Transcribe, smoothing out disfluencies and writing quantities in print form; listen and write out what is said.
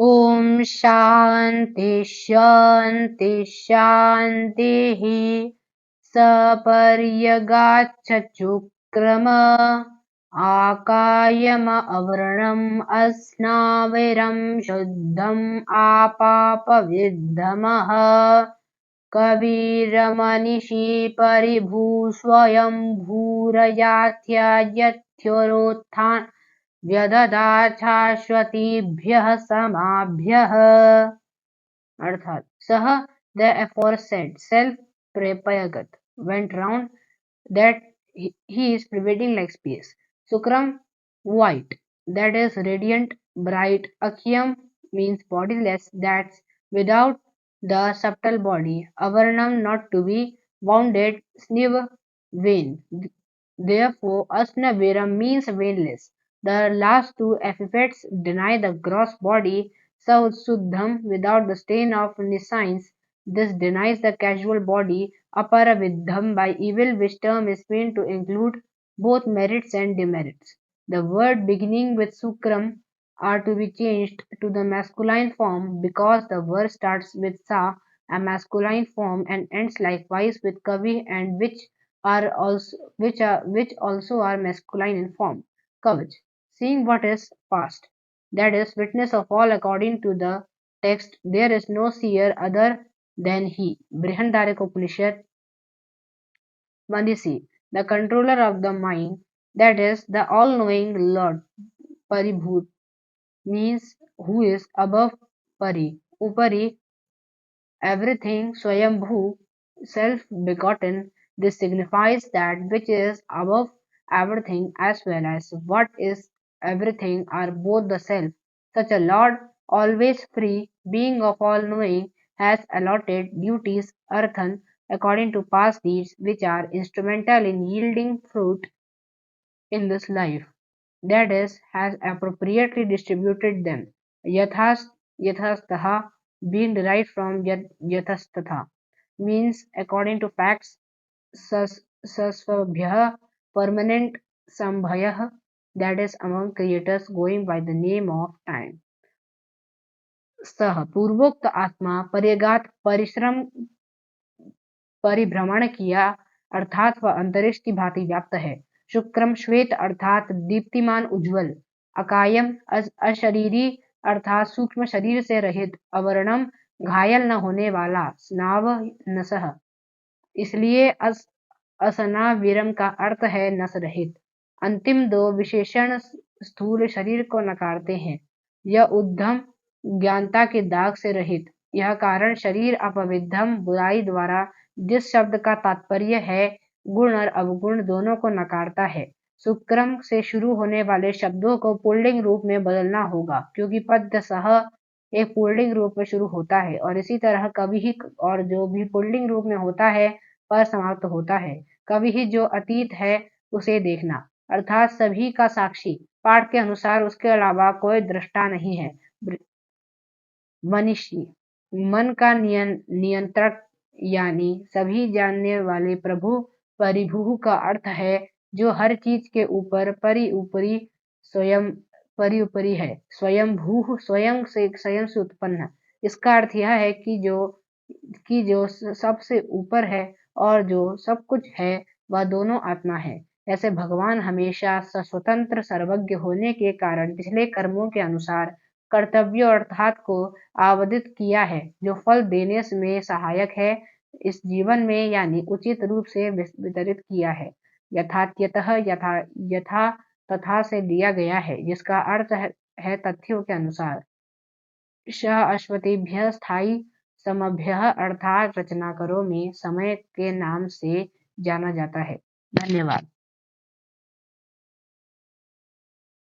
ओम शांति शांति शांतिः सपर्यगाच्छुक्रम आकायम अवर्णम् अस्नाविरं शुद्धम् आपापविद्धमः कविरमनिषि परिभूस्वयंभूरयात्ययथ्योरोत्थान व्यदधात् शाश्वतीभ्यः समाभ्यः। अर्थात सह the aforesaid self Prayagat went round that he is pervading like space. Sukram white, that is radiant, bright. Akhyam means bodiless, that's without the subtle body. Avarnam not to be wounded. Sniv vain. Therefore, Asnaviram means vainless. The last two epithets deny the gross body, Sausuddham without the stain of nescience. This denies the casual body, Aparaviddham by evil, which term is meant to include both merits and demerits. The word beginning with Sukram are to be changed to the masculine form because the verse starts with Sa, a masculine form, and ends likewise with Kavi, and which also are masculine in form. Kavach, seeing what is past, that is, witness of all according to the text, there is no seer other than he. Brihandarikopanishad Mandisi, the controller of the mind, that is, the all-knowing Lord. Paribhut means who is above Pari. Upari, everything. Swayambhu, self-begotten. This signifies that which is above everything as well as what is everything are both the self. Such a Lord, always free, being of all knowing, has allotted duties, Arthan, according to past deeds, which are instrumental in yielding fruit in this life. That is, has appropriately distributed them. Yathas, yathastaha, being derived from yathastatha, means according to facts, sasvabhyah, permanent sambhayah, that is among creators going by the name of time. सह पूर्वोक्त आत्मा पर्यगात परिश्रम परिभ्रमण किया अर्थात वह अंतरिक्ष की भांति व्याप्त है। शुक्रम श्वेत अर्थात दीप्तिमान उज्ज्वल। अकायम अशरीरी अर्थात सूक्ष्म शरीर से रहित। अवर्णम घायल न होने वाला। स्नाव नसह, इसलिए असनाविरम का अर्थ है नस रहित। अंतिम दो विशेषण स्थूल शरीर को नकारते हैं। यह उद्धम ज्ञानता के दाग से रहित। यह कारण शरीर अपविद्धम बुराई द्वारा जिस शब्द का तात्पर्य है गुण और अवगुण दोनों को नकारता है। सुक्रम से शुरू होने वाले शब्दों को पुल्लिंग रूप में बदलना होगा क्योंकि पद सह एक पुल्लिंग रूप में शुरू होता है और इसी तरह कवि ही और जो भी पुल्लिंग रूप में होता है पर समाप्त होता है। कवि ही जो अतीत है उसे देखना अर्थात सभी का साक्षी। पाठ के अनुसार उसके अलावा कोई दृष्टा नहीं है। मनीषी, मन का नियंत्रक यानी सभी जानने वाले प्रभु। परिभू का अर्थ है जो हर चीज के ऊपर परिऊपरी है। स्वयंभू स्वयं से उत्पन्न। इसका अर्थ यह है कि जो सबसे ऊपर है और जो सब कुछ है वह दोनों आत्मा है। ऐसे भगवान हमेशा स्वतंत्र सर्वज्ञ होने के कारण पिछले कर्मों के अनुसार कर्तव्य अर्थात को आवदित किया है जो फल देने में सहायक है इस जीवन में यानी उचित रूप से वितरित किया है। यथात्यतः यथा तथा से दिया गया है जिसका अर्थ है तथ्यों के अनुसार। श अश्वतीभ्य स्थायी समभ्य अर्थात रचनाकारों में समय के नाम से जाना जाता है। धन्यवाद।